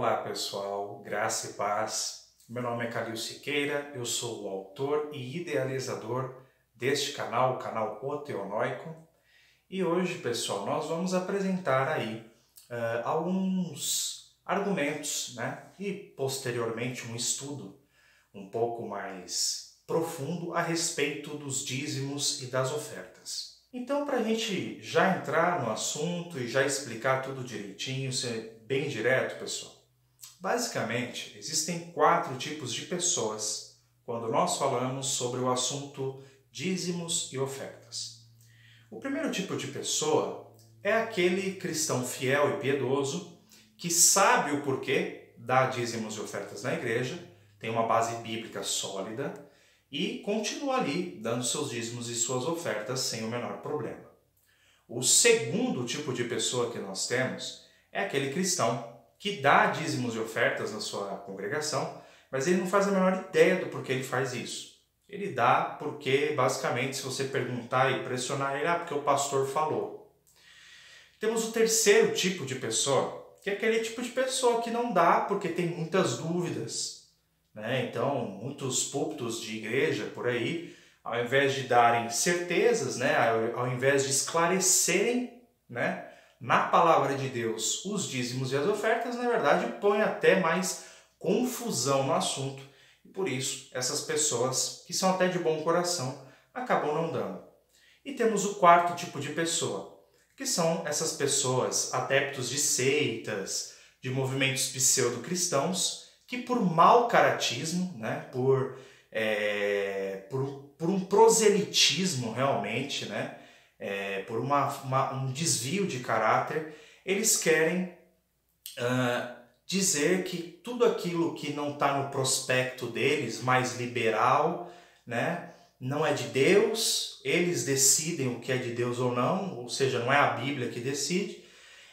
Olá pessoal, graça e paz. Meu nome é Calil Siqueira, eu sou o autor e idealizador deste canal, o canal Oteonoico. E hoje, pessoal, nós vamos apresentar aí alguns argumentos, né? E posteriormente um estudo um pouco mais profundo a respeito dos dízimos e das ofertas. Então, para a gente já entrar no assunto e já explicar tudo direitinho, ser bem direto, pessoal. Basicamente, existem 4 tipos de pessoas quando nós falamos sobre o assunto dízimos e ofertas. O primeiro tipo de pessoa é aquele cristão fiel e piedoso que sabe o porquê dá dízimos e ofertas na igreja, tem uma base bíblica sólida e continua ali dando seus dízimos e suas ofertas sem o menor problema. O segundo tipo de pessoa que nós temos é aquele cristão que dá dízimos e ofertas na sua congregação, mas ele não faz a menor ideia do porquê ele faz isso. Ele dá porque, basicamente, se você perguntar e pressionar ele, porque o pastor falou. Temos o terceiro tipo de pessoa, que é aquele tipo de pessoa que não dá porque tem muitas dúvidas, né? Então, muitos púlpitos de igreja por aí, ao invés de darem certezas, né? Ao invés de esclarecerem, né? Na palavra de Deus, os dízimos e as ofertas, na verdade, põem até mais confusão no assunto. E por isso, essas pessoas, que são até de bom coração, acabam não dando. E temos o quarto tipo de pessoa, que são essas pessoas adeptos de seitas, de movimentos pseudo-cristãos, que por mau caratismo, né, por um proselitismo realmente, né, por um desvio de caráter, eles querem dizer que tudo aquilo que não está no prospecto deles, mais liberal, né, não é de Deus, eles decidem o que é de Deus ou não, ou seja, não é a Bíblia que decide,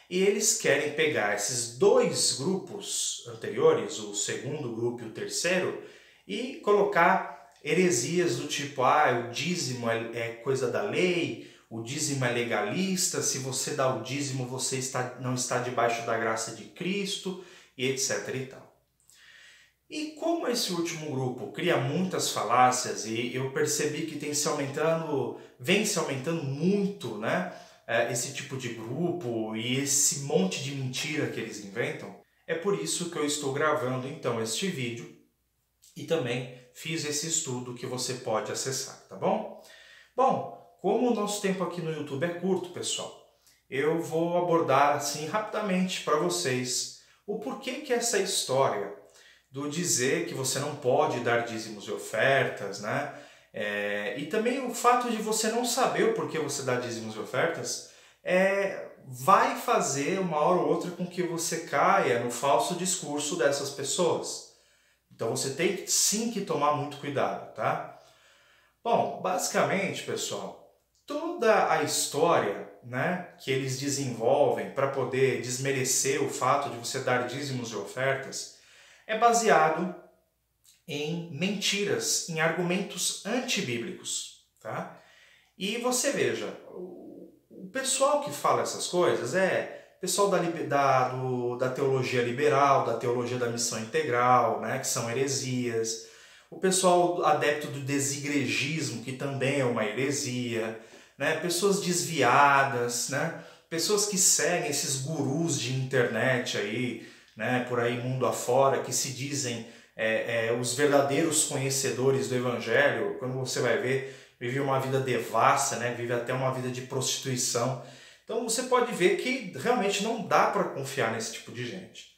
e eles querem pegar esses dois grupos anteriores, o segundo grupo e o terceiro, e colocar heresias do tipo, o dízimo é coisa da lei, o dízimo é legalista, se você dá o dízimo você não está debaixo da graça de Cristo, e etc. e tal. E como esse último grupo cria muitas falácias e eu percebi que vem se aumentando muito, né, esse tipo de grupo e esse monte de mentira que eles inventam, é por isso que eu estou gravando então este vídeo e também fiz esse estudo que você pode acessar, tá bom? Bom, como o nosso tempo aqui no YouTube é curto, pessoal, eu vou abordar assim rapidamente para vocês o porquê que essa história do dizer que você não pode dar dízimos e ofertas, né? E também o fato de você não saber o porquê você dá dízimos e ofertas vai fazer uma hora ou outra com que você caia no falso discurso dessas pessoas. Então você tem sim que tomar muito cuidado, tá? Bom, basicamente, pessoal, toda a história, né, que eles desenvolvem para poder desmerecer o fato de você dar dízimos e ofertas é baseado em mentiras, em argumentos antibíblicos, tá? E você veja, o pessoal que fala essas coisas pessoal da teologia liberal, da teologia da missão integral, né, que são heresias, o pessoal adepto do desigregismo, que também é uma heresia, né, pessoas desviadas, né, pessoas que seguem esses gurus de internet aí, né, por aí mundo afora, que se dizem os verdadeiros conhecedores do Evangelho. Quando você vai ver, vive uma vida devassa, né, vive até uma vida de prostituição. Então você pode ver que realmente não dá para confiar nesse tipo de gente.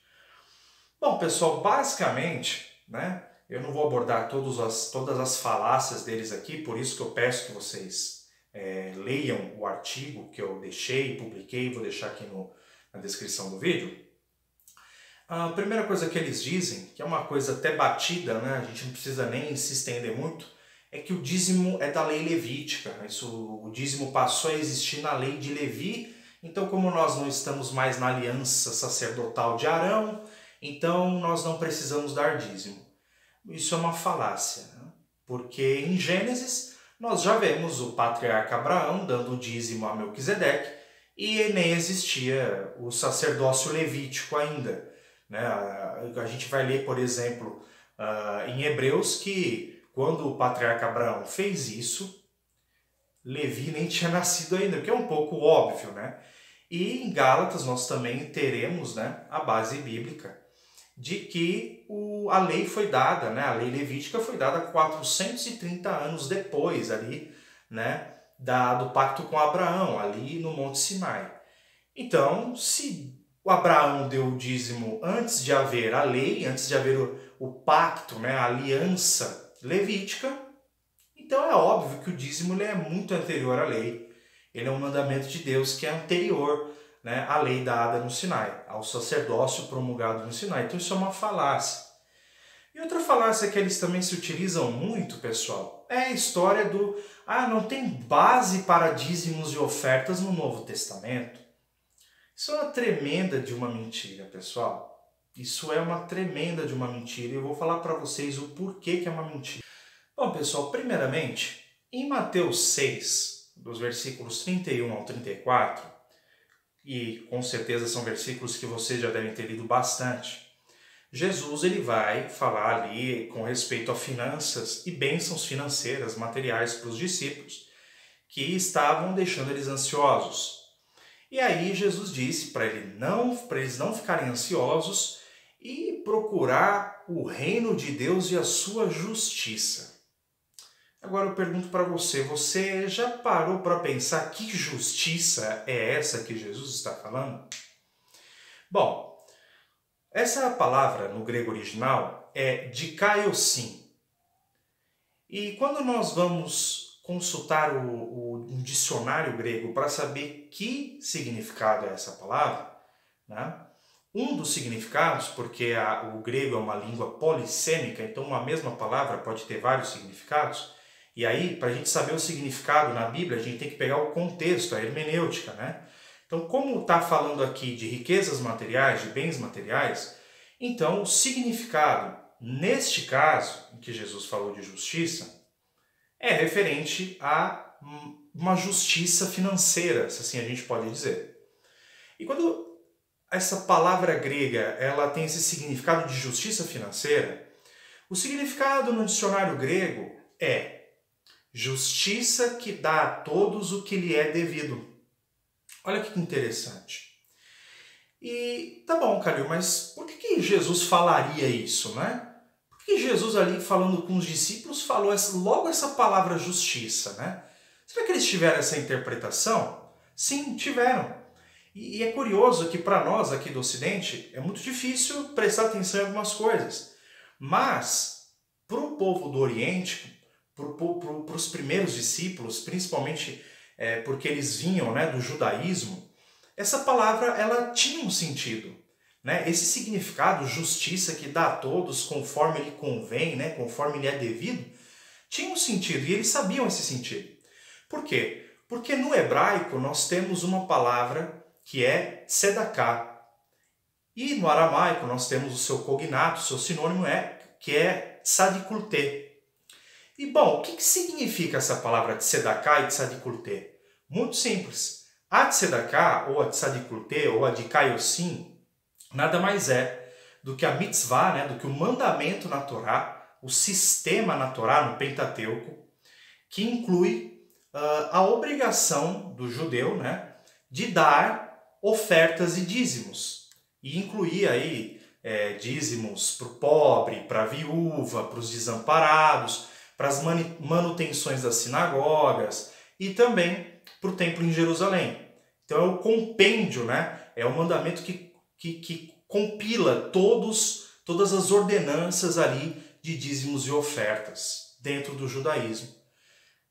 Bom, pessoal, basicamente, né, eu não vou abordar todas as falácias deles aqui, por isso que eu peço que vocês leiam o artigo que eu deixei, publiquei, vou deixar aqui na descrição do vídeo. A primeira coisa que eles dizem, que é uma coisa até batida, né, a gente não precisa nem se estender muito, é que o dízimo é da lei levítica. O dízimo passou a existir na lei de Levi, então como nós não estamos mais na aliança sacerdotal de Arão, então nós não precisamos dar dízimo. Isso é uma falácia, né? Porque em Gênesis nós já vemos o patriarca Abraão dando dízimo a Melquisedeque e nem existia o sacerdócio levítico ainda, né? A gente vai ler, por exemplo, em Hebreus que quando o patriarca Abraão fez isso, Levi nem tinha nascido ainda, o que é um pouco óbvio, né? E em Gálatas nós também teremos, né, a base bíblica de que a lei foi dada, né, a lei levítica foi dada 430 anos depois ali, né, do pacto com Abraão, ali no Monte Sinai. Então, se o Abraão deu o dízimo antes de haver a lei, antes de haver o pacto, né, a aliança levítica, então é óbvio que o dízimo ele é muito anterior à lei. Ele é um mandamento de Deus que é anterior, né, à lei dada no Sinai, ao sacerdócio promulgado no Sinai. Então isso é uma falácia. E outra falácia que eles também se utilizam muito, pessoal, é a história do não tem base para dízimos e ofertas no Novo Testamento. Isso é uma tremenda de uma mentira, pessoal. Isso é uma tremenda de uma mentira e eu vou falar para vocês o porquê que é uma mentira. Bom, pessoal, primeiramente, em Mateus 6, dos versículos 31 ao 34, e com certeza são versículos que vocês já devem ter lido bastante, Jesus ele vai falar ali com respeito a finanças e bênçãos financeiras, materiais para os discípulos, que estavam deixando eles ansiosos. E aí Jesus disse para eles não ficarem ansiosos e procurar o reino de Deus e a sua justiça. Agora eu pergunto para você já parou para pensar que justiça é essa que Jesus está falando? Bom, essa palavra no grego original é dikaiosin. E quando nós vamos consultar um dicionário grego para saber que significado é essa palavra, né? Um dos significados, porque o grego é uma língua polissêmica, então uma mesma palavra pode ter vários significados, e aí, para a gente saber o significado na Bíblia, a gente tem que pegar o contexto, a hermenêutica, né? Então, como está falando aqui de riquezas materiais, de bens materiais, então o significado, neste caso, em que Jesus falou de justiça, é referente a uma justiça financeira, se assim a gente pode dizer. E quando essa palavra grega ela tem esse significado de justiça financeira, o significado no dicionário grego é justiça que dá a todos o que lhe é devido. Olha que interessante. E tá bom, Calil, mas por que Jesus falaria isso, né? Por que Jesus ali falando com os discípulos falou logo essa palavra justiça, né? Será que eles tiveram essa interpretação? Sim, tiveram. E é curioso que para nós aqui do Ocidente é muito difícil prestar atenção em algumas coisas. Mas para o povo do Oriente, para os primeiros discípulos, principalmente porque eles vinham, né, do judaísmo, essa palavra ela tinha um sentido, né? Esse significado, justiça que dá a todos conforme lhe convém, né, conforme lhe é devido, tinha um sentido e eles sabiam esse sentido. Por quê? Porque no hebraico nós temos uma palavra que é tzedakah. E no aramaico nós temos o seu cognato, o seu sinônimo que é tzadikulté. E bom, o que significa essa palavra tzedakah e tzadikulté? Muito simples. A tzedakah, ou a tzadikulté, ou a dikaiosin, nada mais é do que a mitzvah, né, do que o mandamento na Torá, o sistema na Torá, no Pentateuco, que inclui a obrigação do judeu, né, de dar ofertas e dízimos. E incluir aí dízimos para o pobre, para a viúva, para os desamparados, para as manutenções das sinagogas e também para o templo em Jerusalém. Então é o compêndio, né? É o mandamento que compila todas as ordenanças ali de dízimos e ofertas dentro do judaísmo.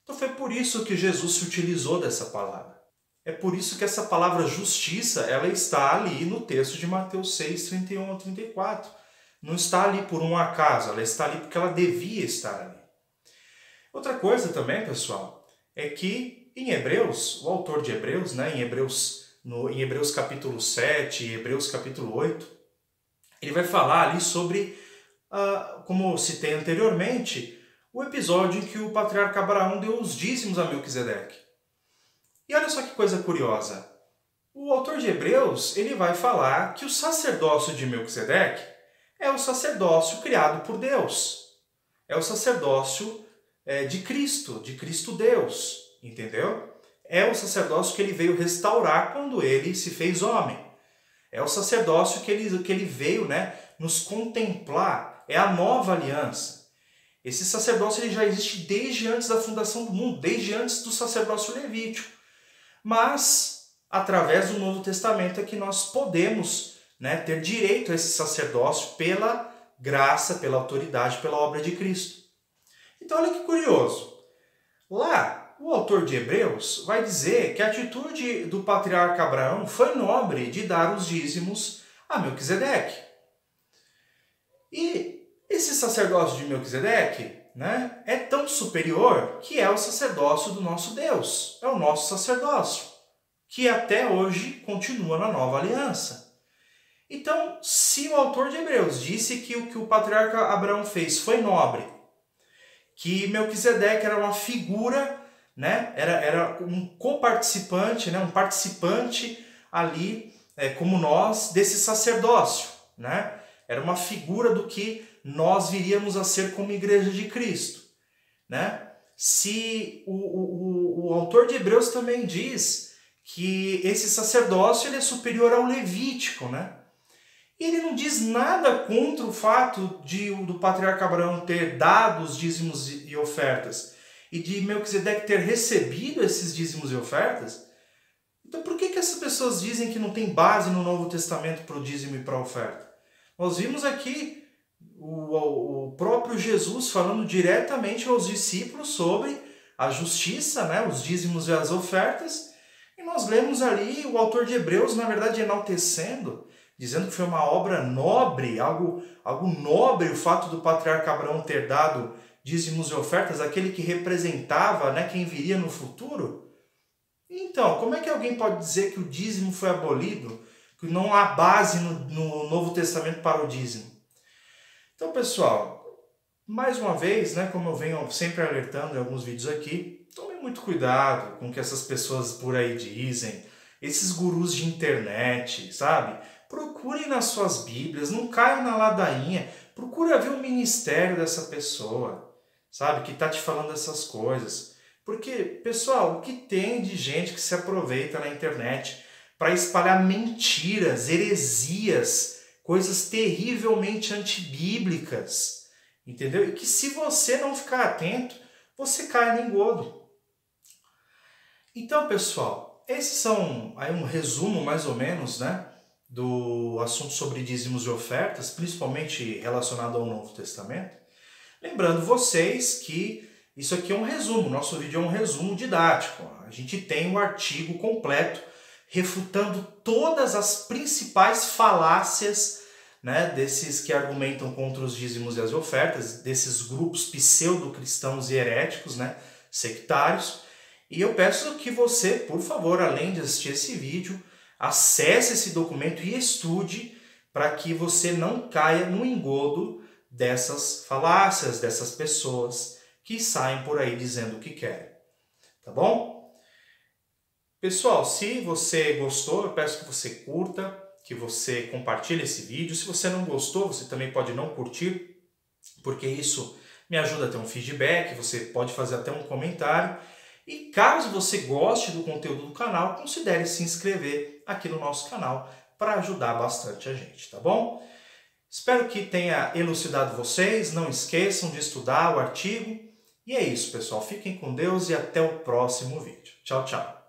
Então foi por isso que Jesus se utilizou dessa palavra. É por isso que essa palavra justiça ela está ali no texto de Mateus 6, 31 a 34. Não está ali por um acaso, ela está ali porque ela devia estar ali. Outra coisa também, pessoal, é que em Hebreus, o autor de Hebreus, né, em Hebreus capítulo 7 e Hebreus capítulo 8, ele vai falar ali sobre, como eu citei anteriormente, o episódio em que o patriarca Abraão deu os dízimos a Melquisedeque. E olha só que coisa curiosa. o autor de Hebreus ele vai falar que o sacerdócio de Melquisedeque é o sacerdócio criado por Deus. É o sacerdócio de Cristo Deus, entendeu? É o sacerdócio que ele veio restaurar quando ele se fez homem. É o sacerdócio que ele veio, né, nos contemplar. É a nova aliança. Esse sacerdócio ele já existe desde antes da fundação do mundo, desde antes do sacerdócio levítico. Mas, através do Novo Testamento é que nós podemos, né, ter direito a esse sacerdócio pela graça, pela autoridade, pela obra de Cristo. Então, olha que curioso. Lá, o autor de Hebreus vai dizer que a atitude do patriarca Abraão foi nobre de dar os dízimos a Melquisedeque. E esse sacerdócio de Melquisedeque, né, é tão superior que é o sacerdócio do nosso Deus. É o nosso sacerdócio, que até hoje continua na nova aliança. Então, se o autor de Hebreus disse que o que o patriarca Abraão fez foi nobre, que Melquisedeque era uma figura, né, era um coparticipante, né, um participante ali, como nós, desse sacerdócio, né? Era uma figura do que nós viríamos a ser como igreja de Cristo, né? Se o autor de Hebreus também diz que esse sacerdócio ele é superior ao levítico, né? E ele não diz nada contra o fato do patriarca Abraão ter dado os dízimos e ofertas e de Melquisedeque ter recebido esses dízimos e ofertas. Então por que essas pessoas dizem que não tem base no Novo Testamento para o dízimo e para a oferta? Nós vimos aqui o próprio Jesus falando diretamente aos discípulos sobre a justiça, né, os dízimos e as ofertas, e nós lemos ali o autor de Hebreus, na verdade, enaltecendo, dizendo que foi uma obra nobre, algo nobre o fato do patriarca Abraão ter dado dízimos e ofertas, aquele que representava, né, quem viria no futuro. Então, como é que alguém pode dizer que o dízimo foi abolido, que não há base no Novo Testamento para o dízimo? Então, pessoal, mais uma vez, né, como eu venho sempre alertando em alguns vídeos aqui, tomem muito cuidado com o que essas pessoas por aí dizem, esses gurus de internet, sabe? Procurem nas suas Bíblias, não caiam na ladainha, procura ver o ministério dessa pessoa, sabe, que está te falando essas coisas. Porque, pessoal, o que tem de gente que se aproveita na internet para espalhar mentiras, heresias, coisas terrivelmente antibíblicas, entendeu? E que se você não ficar atento, você cai no engodo. Então, pessoal, esses são aí um resumo mais ou menos, né, do assunto sobre dízimos e ofertas, principalmente relacionado ao Novo Testamento. Lembrando vocês que isso aqui é um resumo, nosso vídeo é um resumo didático. A gente tem um artigo completo refutando todas as principais falácias, né, desses que argumentam contra os dízimos e as ofertas, desses grupos pseudo-cristãos e heréticos, né, sectários. E eu peço que você, por favor, além de assistir esse vídeo, acesse esse documento e estude para que você não caia no engodo dessas falácias, dessas pessoas que saem por aí dizendo o que querem. Tá bom? Pessoal, se você gostou, eu peço que você curta, que você compartilhe esse vídeo. Se você não gostou, você também pode não curtir, porque isso me ajuda a ter um feedback, você pode fazer até um comentário. E caso você goste do conteúdo do canal, considere se inscrever aqui no nosso canal para ajudar bastante a gente, tá bom? Espero que tenha elucidado vocês, não esqueçam de estudar o artigo. E é isso, pessoal. Fiquem com Deus e até o próximo vídeo. Tchau, tchau.